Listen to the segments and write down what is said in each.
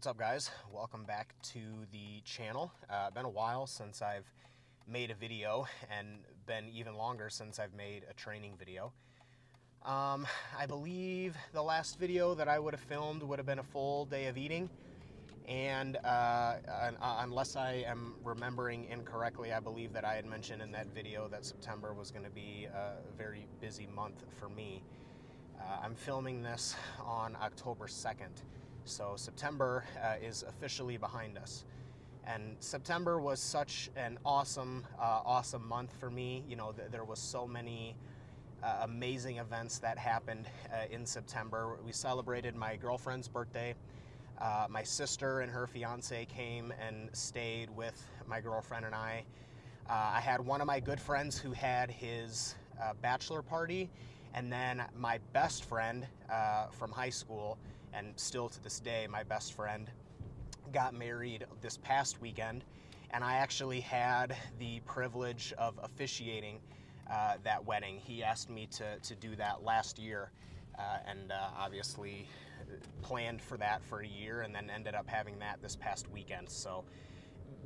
What's up, guys? Welcome back to the channel. Been a while since I've made a video, and been even longer since I've made a training video. I believe the last video that I would have filmed would have been a full day of eating, and unless I am remembering incorrectly, I believe that I had mentioned in that video that September was going to be a very busy month for me. I'm filming this on October 2nd. So September is officially behind us, and September was such an awesome month for me. You know, there was so many amazing events that happened in September. We celebrated my girlfriend's birthday. My sister and her fiance came and stayed with my girlfriend and I. I had one of my good friends who had his bachelor party, and then my best friend from high school, and still to this day, my best friend, got married this past weekend, and I actually had the privilege of officiating that wedding. He asked me to do that last year, and obviously planned for that for a year, and then ended up having that this past weekend. So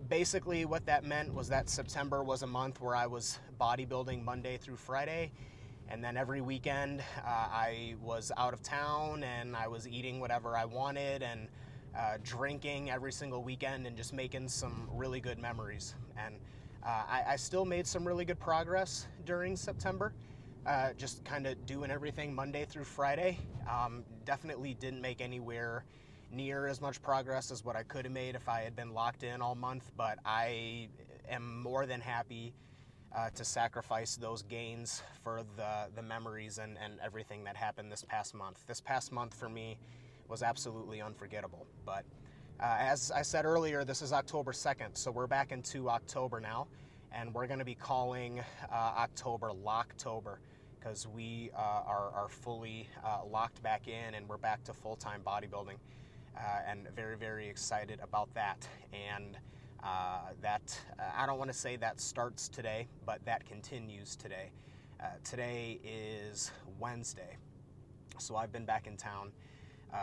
basically what that meant was that September was a month where I was bodybuilding Monday through Friday, and then every weekend I was out of town and I was eating whatever I wanted and drinking every single weekend and just making some really good memories. And I still made some really good progress during September, just kind of doing everything Monday through Friday. Definitely didn't make anywhere near as much progress as what I could have made if I had been locked in all month, but I am more than happy to sacrifice those gains for the memories and everything that happened this past month. This past month for me was absolutely unforgettable. But as I said earlier, this is October 2nd, so we're back into October now, and we're going to be calling October Locktober, because we are fully locked back in and we're back to full-time bodybuilding, and very, very excited about that. And I don't want to say that starts today, but that continues today. Today is Wednesday, so I've been back in town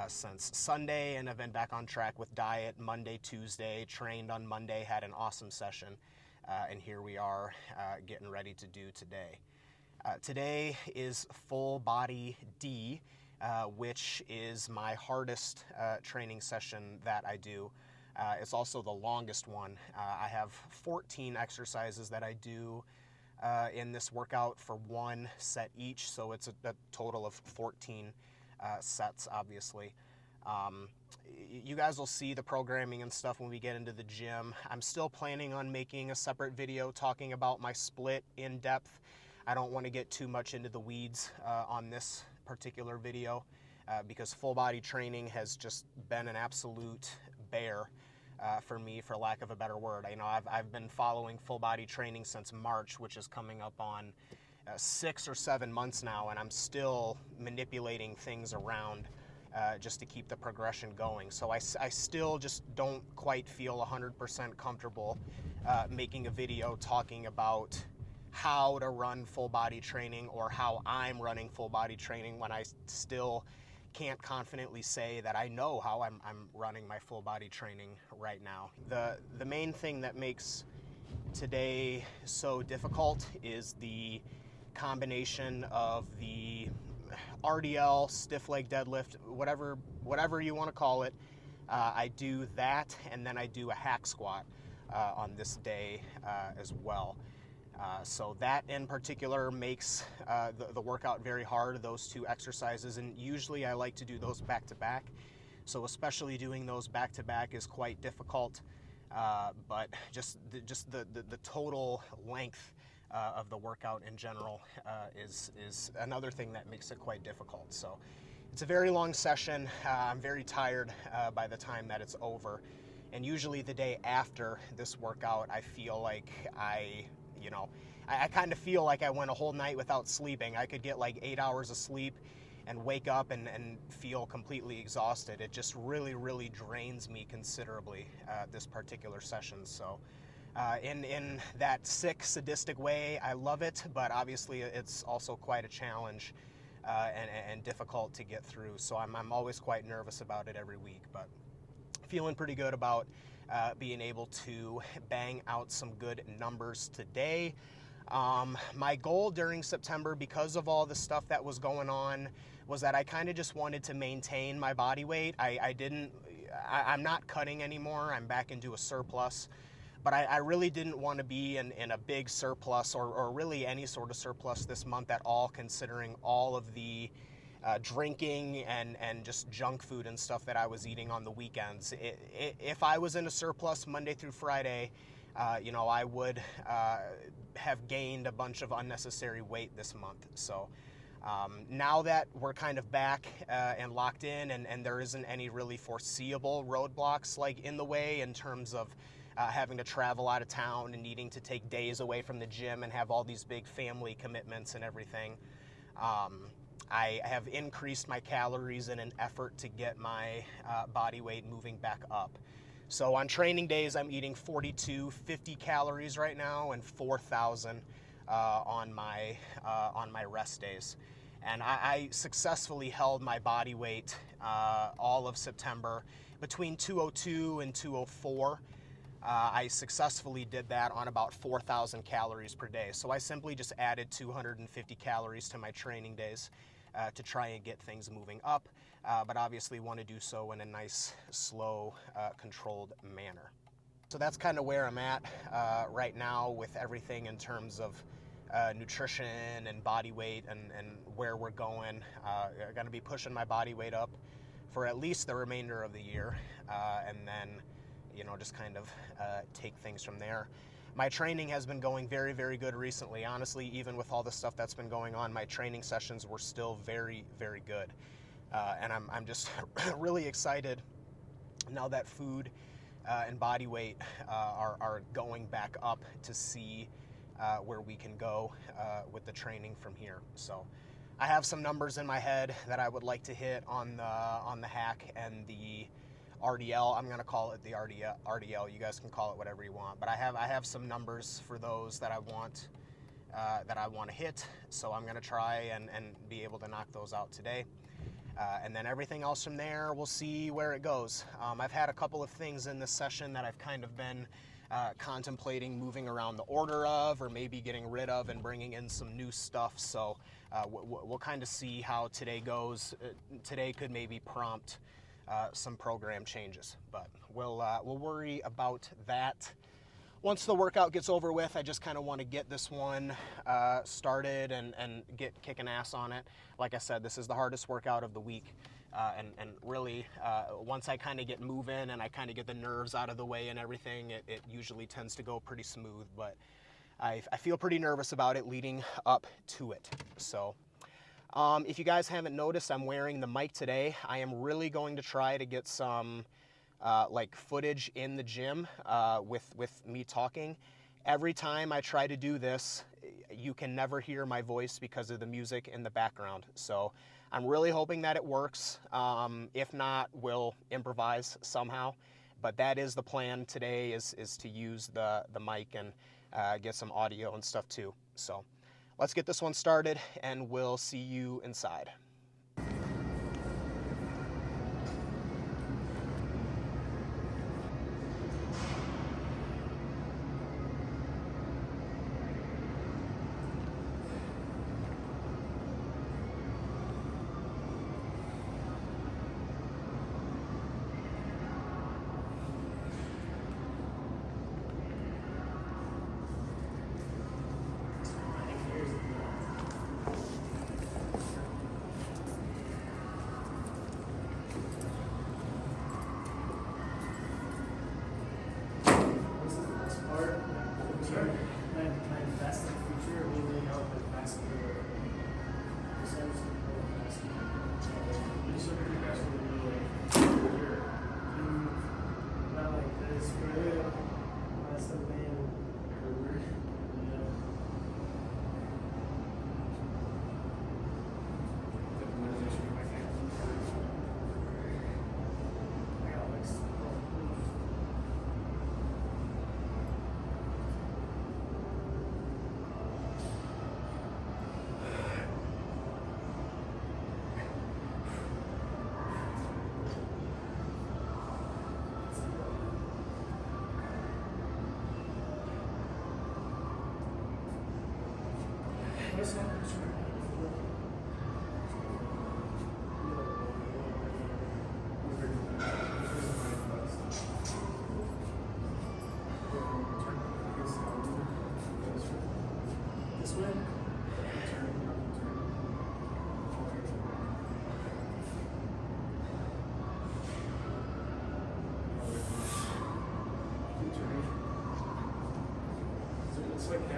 since Sunday, and I've been back on track with diet Monday, Tuesday, trained on Monday, had an awesome session, and here we are getting ready to do today. Today is full body D, which is my hardest training session that I do. It's also the longest one. I have 14 exercises that I do in this workout for one set each, so it's a total of 14 sets, obviously. You guys will see the programming and stuff when we get into the gym. I'm still planning on making a separate video talking about my split in depth. I don't want to get too much into the weeds on this particular video because full body training has just been an absolute bear for me, for lack of a better word. You know, I've been following full body training since March, which is coming up on 6 or 7 months now, and I'm still manipulating things around just to keep the progression going. So I still just don't quite feel 100% comfortable making a video talking about how to run full body training or how I'm running full body training, when I still can't confidently say that I know how I'm running my full body training right now. The main thing that makes today so difficult is the combination of the RDL, stiff leg deadlift, whatever you want to call it. I do that, and then I do a hack squat on this day as well. So that in particular makes the workout very hard, those two exercises, and usually I like to do those back to back. So especially doing those back to back is quite difficult, but just the total length of the workout in general is another thing that makes it quite difficult. So it's a very long session. I'm very tired by the time that it's over, and usually the day after this workout I feel like I kind of feel like I went a whole night without sleeping. I could get like 8 hours of sleep and wake up and feel completely exhausted. It just really, really drains me considerably, this particular session. So in that sick, sadistic way, I love it, but obviously it's also quite a challenge and difficult to get through. So I'm always quite nervous about it every week, but feeling pretty good about being able to bang out some good numbers today. My goal during September, because of all the stuff that was going on, was that I kind of just wanted to maintain my body weight. I'm not cutting anymore. I'm back into a surplus. But I really didn't want to be in a big surplus or really any sort of surplus this month at all, considering all of the drinking and just junk food and stuff that I was eating on the weekends. If I was in a surplus Monday through Friday, I would have gained a bunch of unnecessary weight this month. So now that we're kind of back and locked in, and there isn't any really foreseeable roadblocks like in the way in terms of having to travel out of town and needing to take days away from the gym and have all these big family commitments and everything, I have increased my calories in an effort to get my body weight moving back up. So on training days, I'm eating 4,250 calories right now and 4,000 on my rest days. And I successfully held my body weight all of September between 202 and 204. I successfully did that on about 4,000 calories per day. So I simply just added 250 calories to my training days to try and get things moving up, but obviously want to do so in a nice, slow, controlled manner. So that's kind of where I'm at right now with everything in terms of nutrition and body weight and where we're going. I'm going to be pushing my body weight up for at least the remainder of the year, and then just kind of take things from there. My training has been going very, very good recently. Honestly, even with all the stuff that's been going on, my training sessions were still very, very good. And I'm just really excited now that food and body weight are going back up to see where we can go with the training from here. So I have some numbers in my head that I would like to hit on the hack and the RDL. I'm going to call it the RDL. You guys can call it whatever you want. But I have some numbers for those that I want to hit. So I'm going to try and be able to knock those out today. And then everything else from there, we'll see where it goes. I've had a couple of things in this session that I've kind of been contemplating moving around the order of, or maybe getting rid of and bringing in some new stuff. So we'll kind of see how today goes. Today could maybe prompt some program changes, but we'll worry about that once the workout gets over with. I just kind of want to get this one started and get kicking ass on it. Like I said, this is the hardest workout of the week, and really once I kind of get moving and I kind of get the nerves out of the way and everything, it usually tends to go pretty smooth, but I feel pretty nervous about it leading up to it. So if you guys haven't noticed, I'm wearing the mic today. I am really going to try to get some footage in the gym with me talking. Every time I try to do this, you can never hear my voice because of the music in the background. So I'm really hoping that it works. If not, we'll improvise somehow. But that is the plan today, is to use the mic and get some audio and stuff too. So let's get this one started, and we'll see you inside.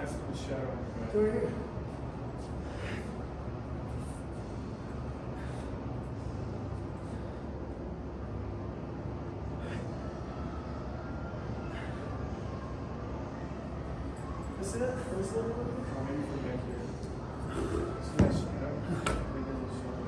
That's the shadow. It's over here. Is that first level? Oh, maybe from back here. So that's shadow. Maybe a little shadow.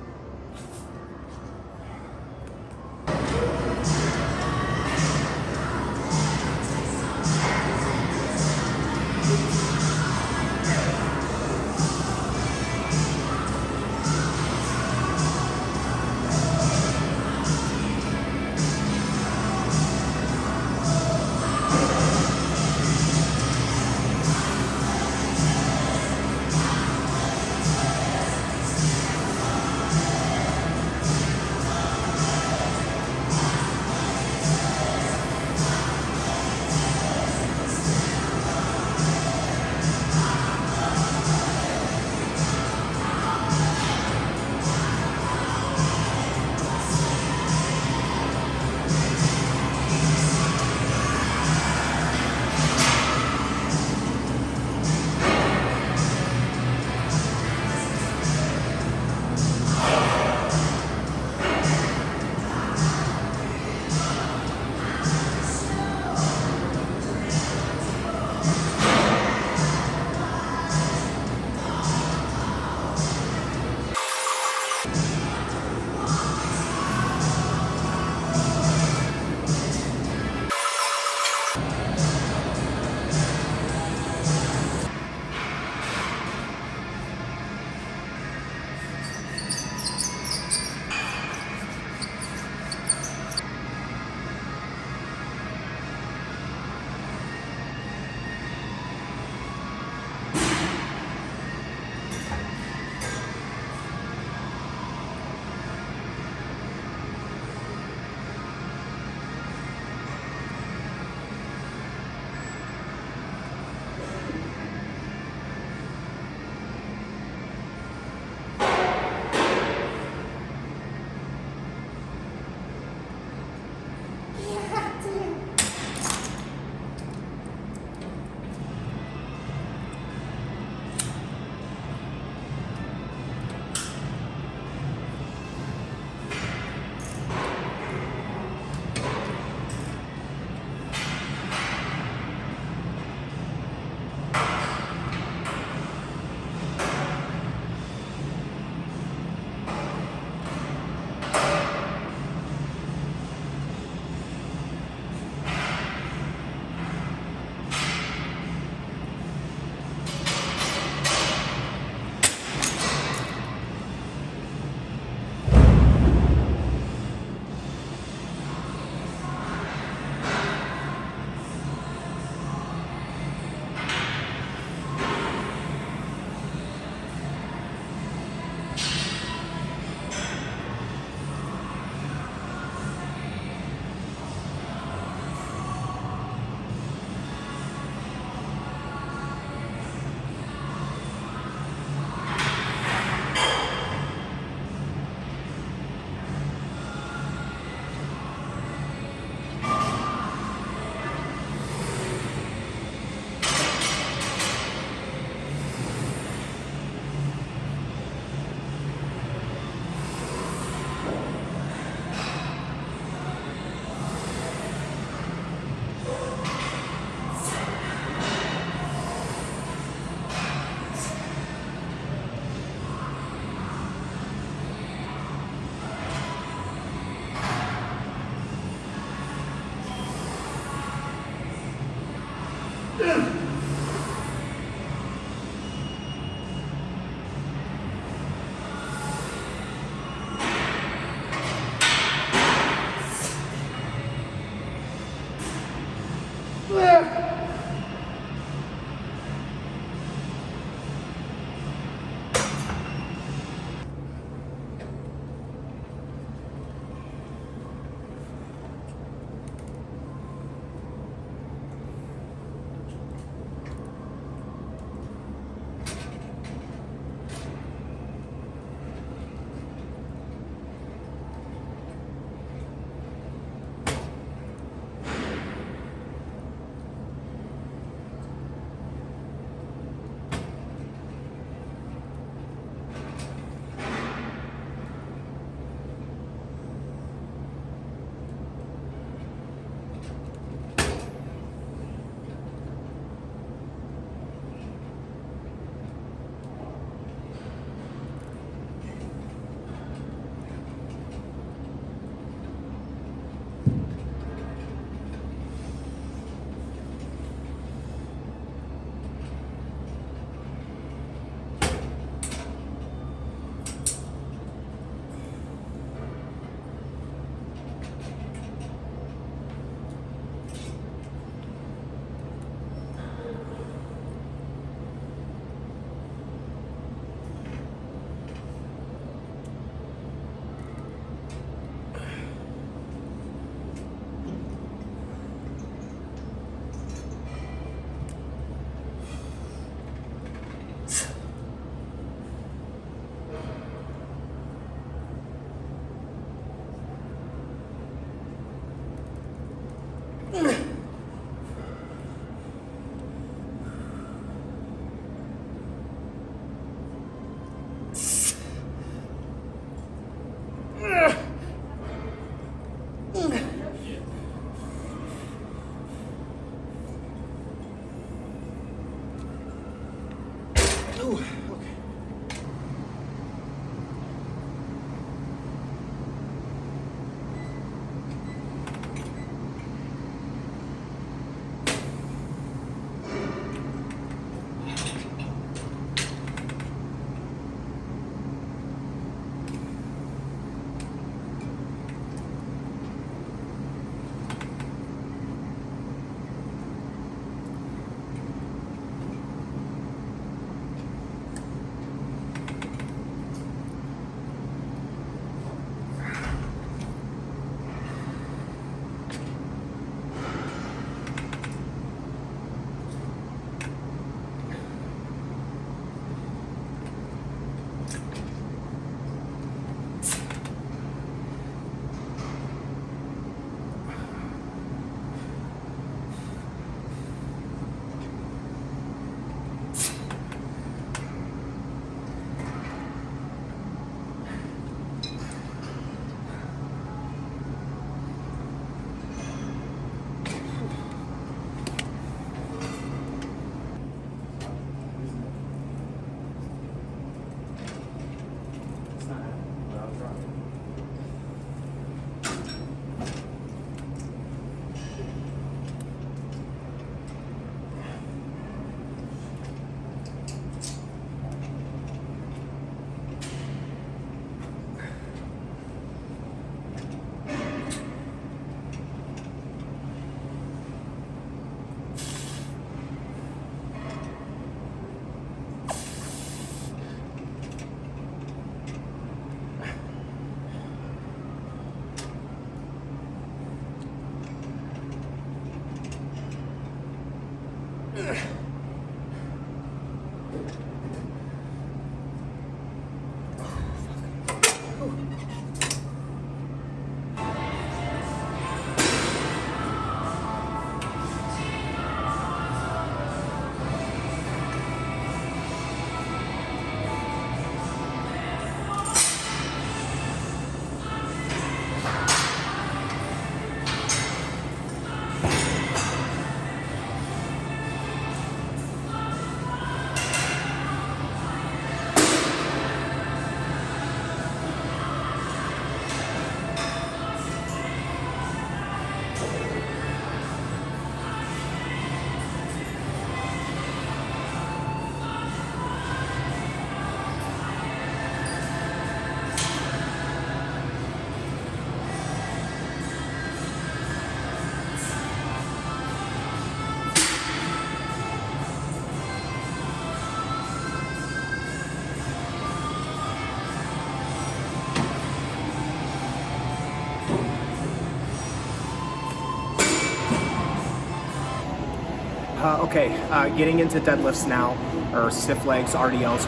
Getting into deadlifts now, or stiff legs, RDLs.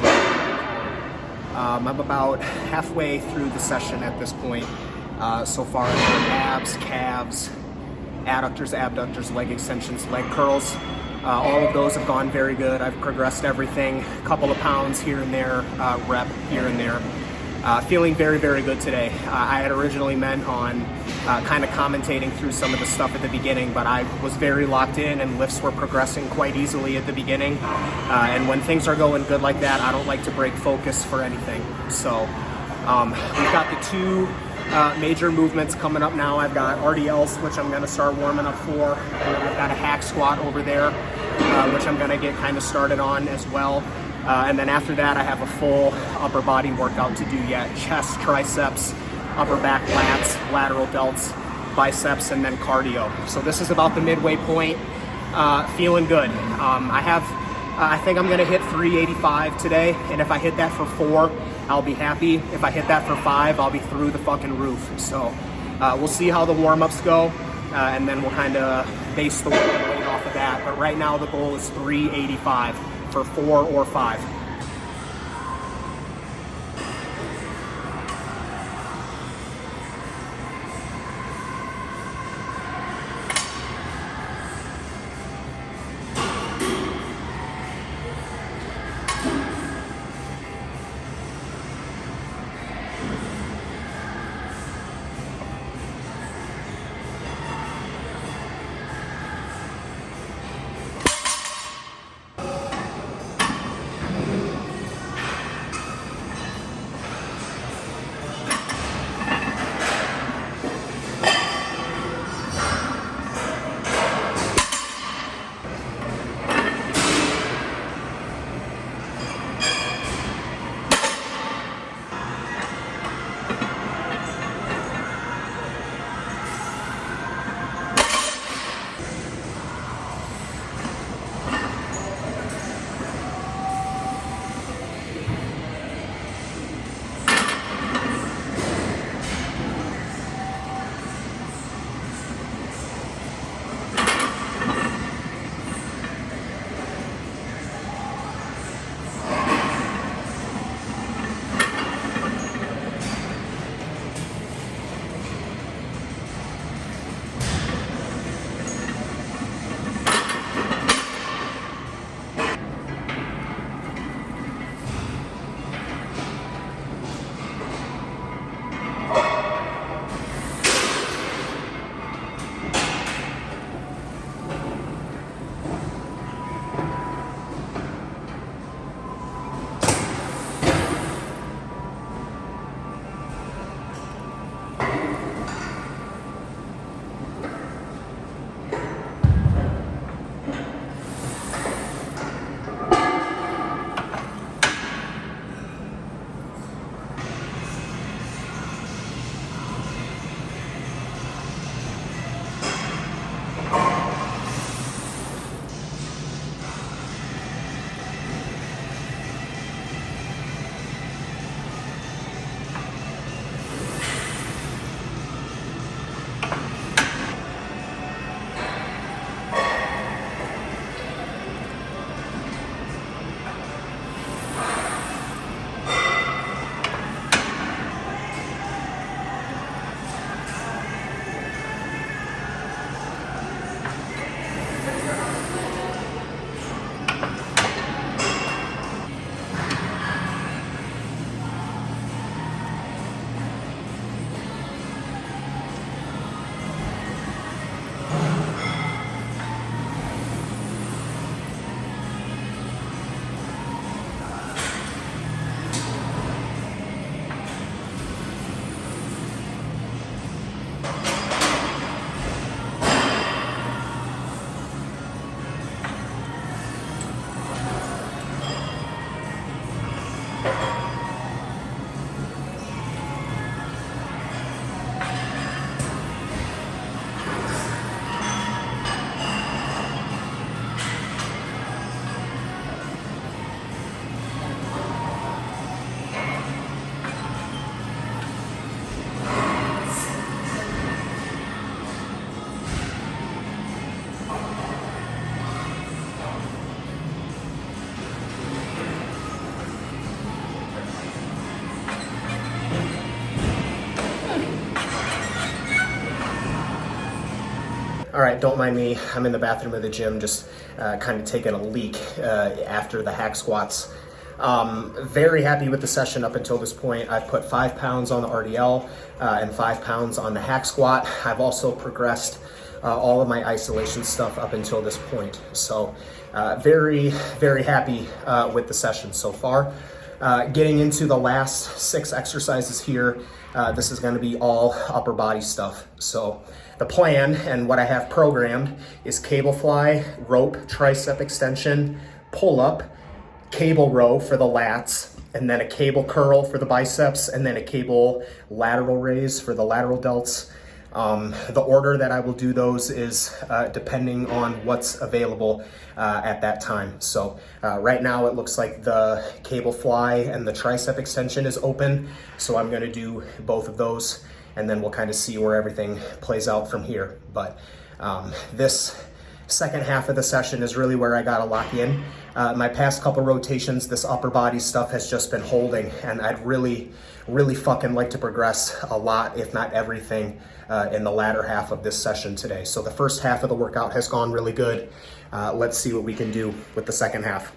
I'm about halfway through the session at this point. So far, I've done abs, calves, adductors, abductors, leg extensions, leg curls. All of those have gone very good. I've progressed everything, a couple of pounds here and there, rep here and there. Feeling very, very good today. I had originally meant on kind of commentating through some of the stuff at the beginning, but I was very locked in and lifts were progressing quite easily at the beginning. And when things are going good like that, I don't like to break focus for anything. So we've got the two major movements coming up now. I've got RDLs, which I'm going to start warming up for. And then I've got a hack squat over there, which I'm going to get kind of started on as well. And then after that, I have a full upper body workout to do yet. Chest, triceps, upper back lats, lateral delts, biceps, and then cardio. So this is about the midway point. Feeling good. I think I'm gonna hit 385 today, and if I hit that for 4, I'll be happy. If I hit that for 5, I'll be through the fucking roof. So we'll see how the warm-ups go, and then we'll kind of base the weight off of that. But right now the goal is 385 for 4 or 5. All right, don't mind me. I'm in the bathroom of the gym, just kind of taking a leak after the hack squats. Very happy with the session up until this point. I've put 5 pounds on the RDL and 5 pounds on the hack squat. I've also progressed all of my isolation stuff up until this point. So very, very happy with the session so far. Getting into the last 6 exercises here, this is going to be all upper body stuff. So the plan and what I have programmed is cable fly, rope, tricep extension, pull up, cable row for the lats, and then a cable curl for the biceps, and then a cable lateral raise for the lateral delts. The order that I will do those is depending on what's available at that time. So right now it looks like the cable fly and the tricep extension is open. So I'm going to do both of those, and then we'll kind of see where everything plays out from here. But this second half of the session is really where I got to lock in. My past couple rotations, this upper body stuff has just been holding, and I'd really fucking like to progress a lot, if not everything, in the latter half of this session today. So the first half of the workout has gone really good. Let's see what we can do with the second half.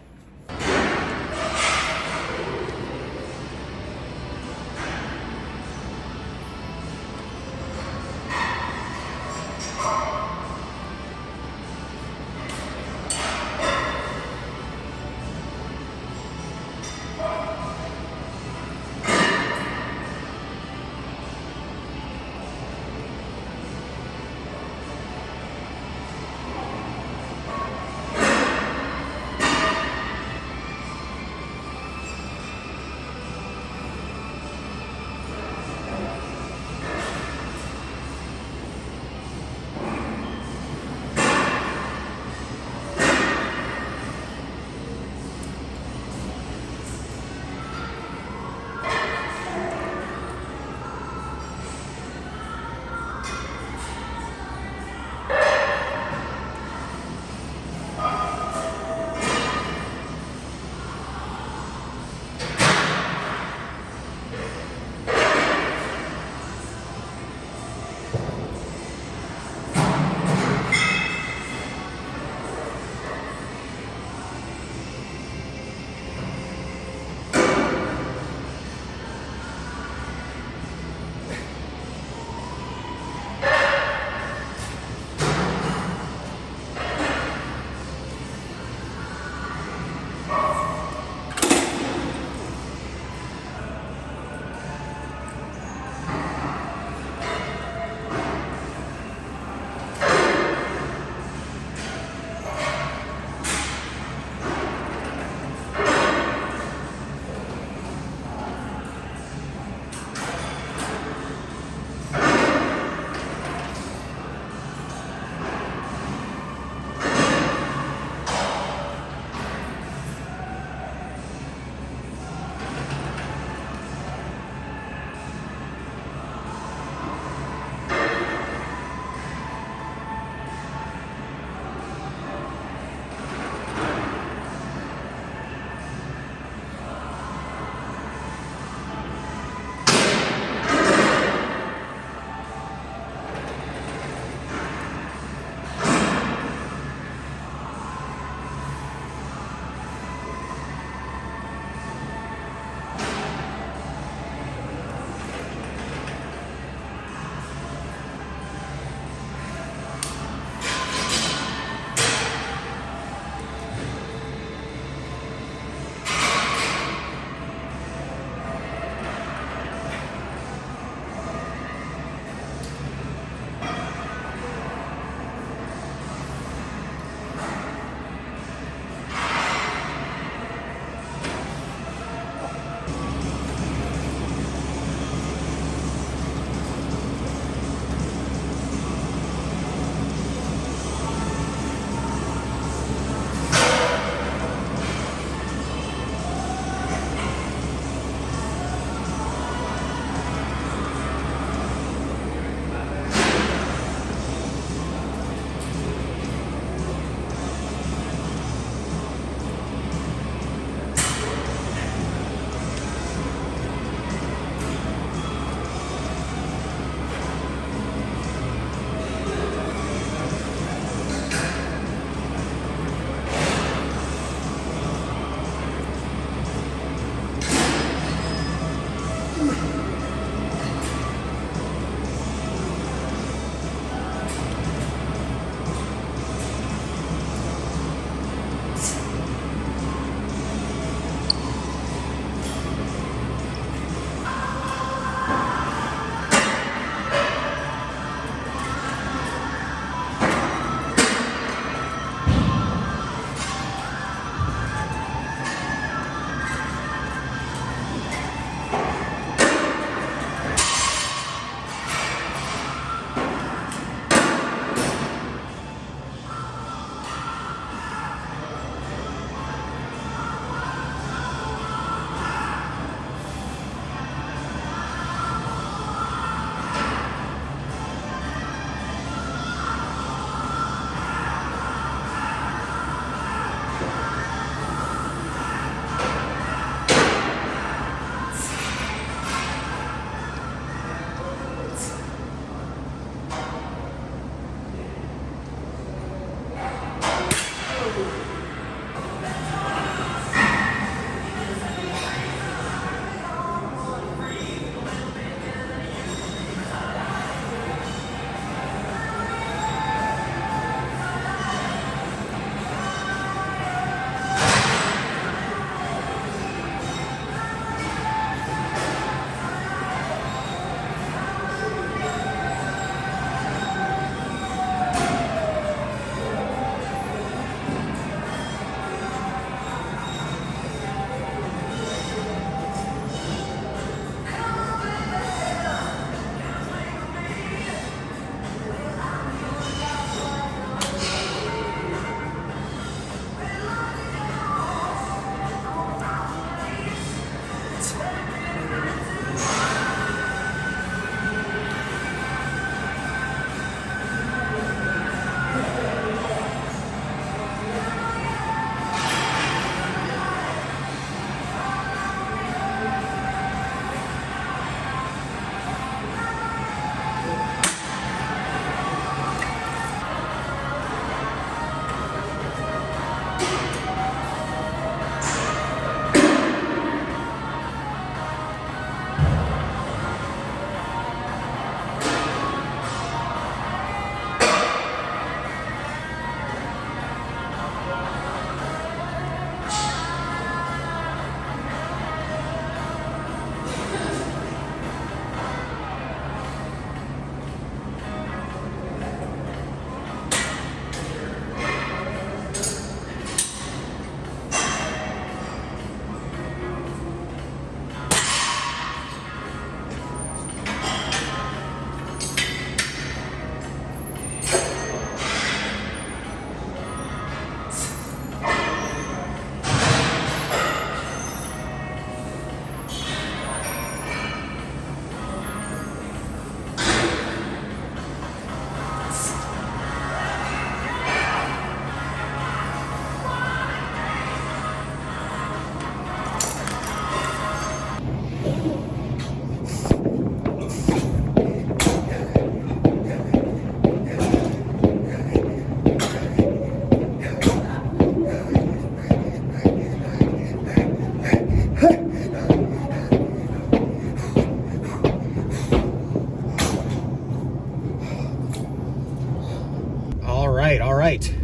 right.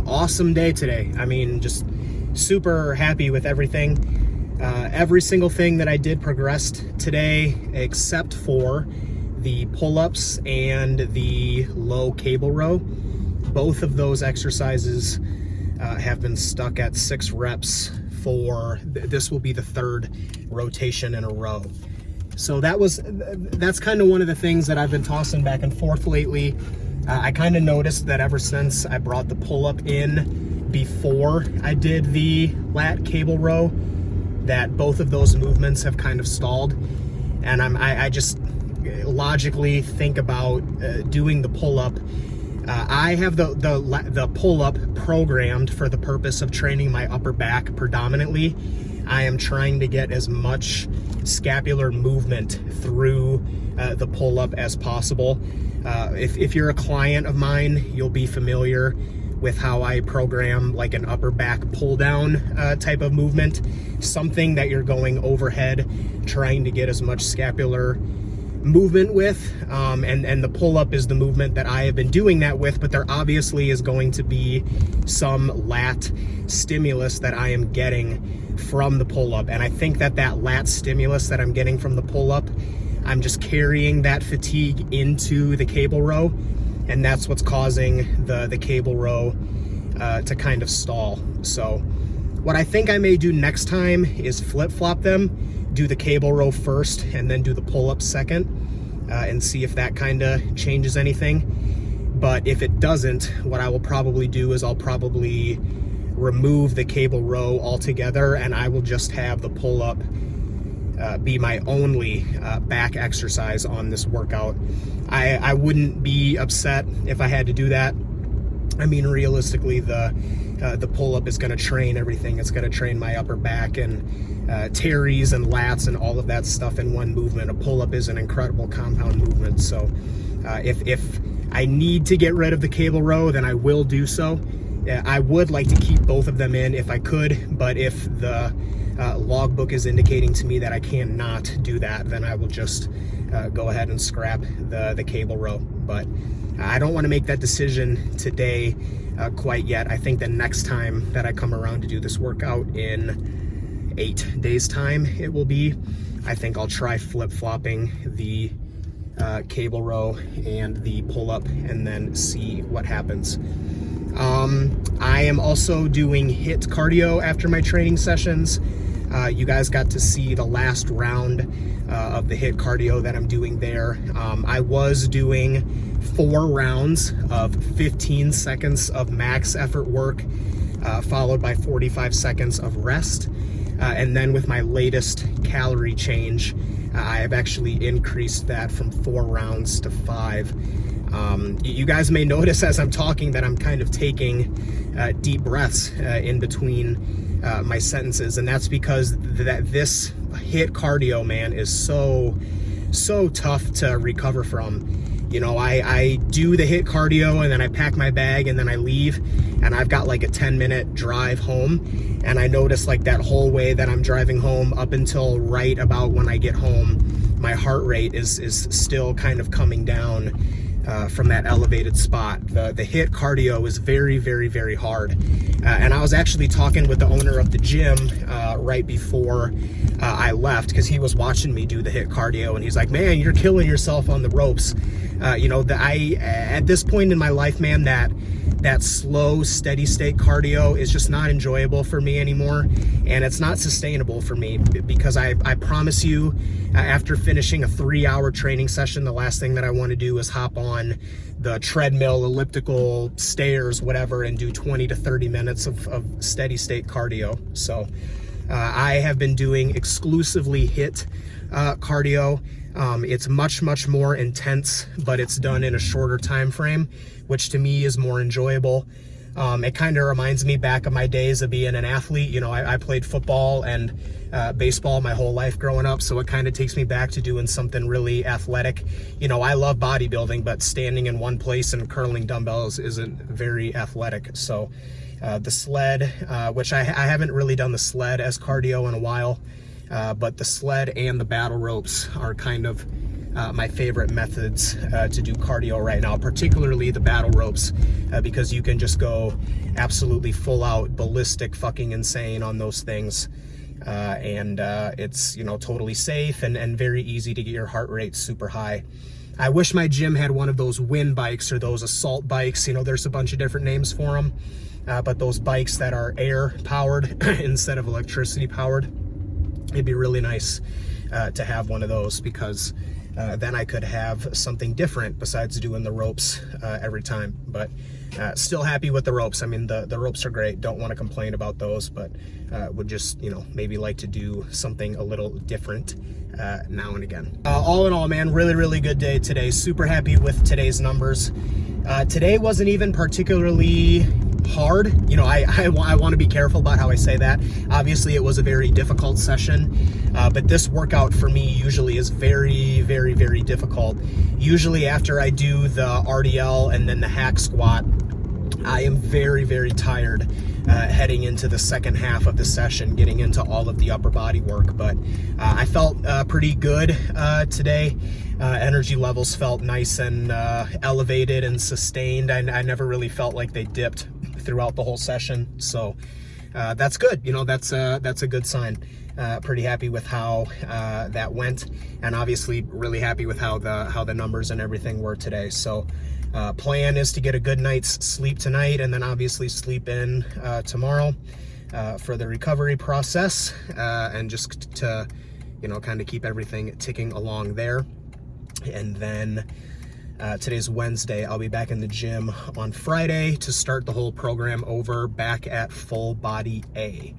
Awesome day today. I mean, just super happy with everything. Every single thing that I did progressed today, except for the pull-ups and the low cable row. Both of those exercises have been stuck at 6 reps for, this will be the 3rd rotation in a row. So that's kind of one of the things that I've been tossing back and forth lately. I kind of noticed that ever since I brought the pull-up in before I did the lat cable row, that both of those movements have kind of stalled. And I just logically think about doing the pull-up. I have the pull-up programmed for the purpose of training my upper back predominantly. I am trying to get as much scapular movement through the pull-up as possible. If you're a client of mine, you'll be familiar with how I program like an upper back pull down type of movement, something that you're going overhead, trying to get as much scapular movement with, and the pull-up is the movement that I have been doing that with, but there obviously is going to be some lat stimulus that I am getting from the pull-up, and I think that lat stimulus that I'm getting from the pull-up, I'm just carrying that fatigue into the cable row, and that's what's causing the cable row to kind of stall. So what I think I may do next time is flip-flop them, do the cable row first and then do the pull-up second, and see if that kind of changes anything. But if it doesn't, what I will probably do is I'll probably remove the cable row altogether, and I will just have the pull-up be my only back exercise on this workout. I wouldn't be upset if I had to do that. I mean, realistically, the pull-up is going to train everything. It's going to train my upper back and teres and lats and all of that stuff in one movement. A pull-up is an incredible compound movement. So if I need to get rid of the cable row, then I will do so. I would like to keep both of them in if I could, but if the logbook is indicating to me that I cannot do that, then I will just go ahead and scrap the cable row. But I don't want to make that decision today quite yet. I think the next time that I come around to do this workout in 8 days time, it will be, I think I'll try flip-flopping the cable row and the pull-up and then see what happens. I am also doing HIIT cardio after my training sessions. You guys got to see the last round of the HIIT cardio that I'm doing there. I was doing 4 rounds of 15 seconds of max effort work, followed by 45 seconds of rest. And then with my latest calorie change, I have actually increased that from 4 rounds to 5. You guys may notice as I'm talking that I'm kind of taking deep breaths in between my sentences, and that's because this HIIT cardio, man, is so tough to recover from. You know, I do the HIIT cardio and then I pack my bag and then I leave, and I've got like a 10-minute drive home, and I notice like that whole way that I'm driving home up until right about when I get home, my heart rate is still kind of coming down from that elevated spot. The HIIT cardio is very, very, very hard. And I was actually talking with the owner of the gym right before I left, because he was watching me do the HIIT cardio, and he's like, man, you're killing yourself on the ropes. You know, at this point in my life, man, that slow, steady state cardio is just not enjoyable for me anymore, and it's not sustainable for me, because I promise you, after finishing a 3-hour training session, the last thing that I want to do is hop on the treadmill, elliptical, stairs, whatever, and do 20 to 30 minutes of steady state cardio. So I have been doing exclusively HIIT cardio. It's much more intense, but it's done in a shorter time frame, which to me is more enjoyable. It kind of reminds me back of my days of being an athlete. You know, I played football and baseball my whole life growing up, so it kind of takes me back to doing something really athletic. You know, I love bodybuilding, but standing in one place and curling dumbbells isn't very athletic. So the sled, which I haven't really done the sled as cardio in a while, but the sled and the battle ropes are kind of my favorite methods to do cardio right now, particularly the battle ropes, because you can just go absolutely full out ballistic fucking insane on those things. And it's, you know, totally safe and very easy to get your heart rate super high. I wish my gym had one of those wind bikes or those assault bikes. You know, there's a bunch of different names for them, but those bikes that are air powered instead of electricity powered, it'd be really nice to have one of those, because then I could have something different besides doing the ropes every time. But still happy with the ropes. I mean, the ropes are great. Don't want to complain about those, but would just, you know, maybe like to do something a little different now and again. All in all, man, really good day today. Super happy with today's numbers. Today wasn't even particularly hard. You know, I want to be careful about how I say that. Obviously, it was a very difficult session, but this workout for me usually is very difficult. Usually after I do the RDL and then the hack squat, I am very tired heading into the second half of the session, getting into all of the upper body work. But I felt pretty good today. Energy levels felt nice and elevated and sustained. I never really felt like they dipped throughout the whole session, so that's good. You know, that's a good sign. Pretty happy with how that went, and obviously really happy with how the numbers and everything were today. So plan is to get a good night's sleep tonight, and then obviously sleep in tomorrow for the recovery process, and just to, you know, kind of keep everything ticking along there. And then today's Wednesday. I'll be back in the gym on Friday to start the whole program over, back at full body A.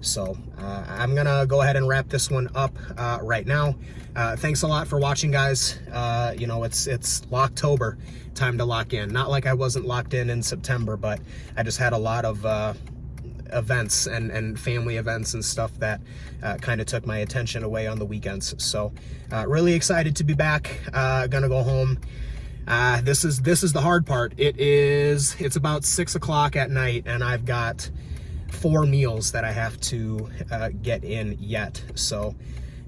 So I'm gonna go ahead and wrap this one up right now. Thanks a lot for watching, guys. You know, it's Locktober, time to lock in. Not like I wasn't locked in September, but I just had a lot of events and family events and stuff that kind of took my attention away on the weekends. So really excited to be back. Gonna go home. This is the hard part. It's about 6 o'clock at night, and I've got 4 meals that I have to get in yet. So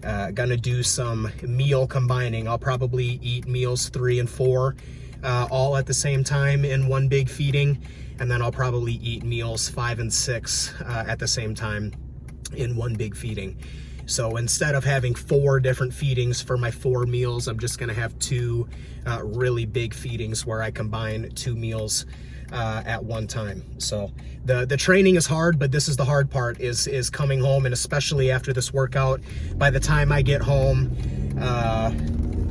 gonna do some meal combining. I'll probably eat meals 3 and 4 all at the same time in one big feeding, and then I'll probably eat meals 5 and 6 at the same time in one big feeding. So instead of having 4 different feedings for my 4 meals, I'm just gonna have 2 really big feedings where I combine 2 meals at one time. So the training is hard, but this is the hard part, is coming home, and especially after this workout, by the time I get home,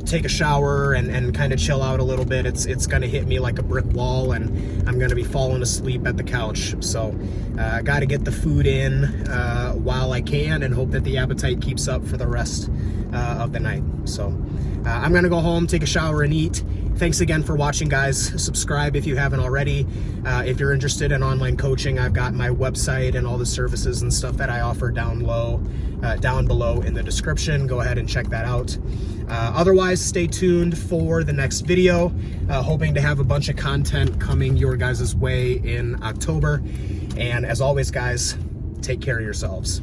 take a shower and kind of chill out a little bit, it's gonna hit me like a brick wall, and I'm gonna be falling asleep at the couch. So I gotta get the food in while I can, and hope that the appetite keeps up for the rest of the night. So I'm gonna go home, take a shower, and eat. Thanks again for watching, guys. Subscribe if you haven't already. If you're interested in online coaching, I've got my website and all the services and stuff that I offer down below in the description. Go ahead and check that out. Otherwise, stay tuned for the next video. Hoping to have a bunch of content coming your guys' way in October. And as always, guys, take care of yourselves.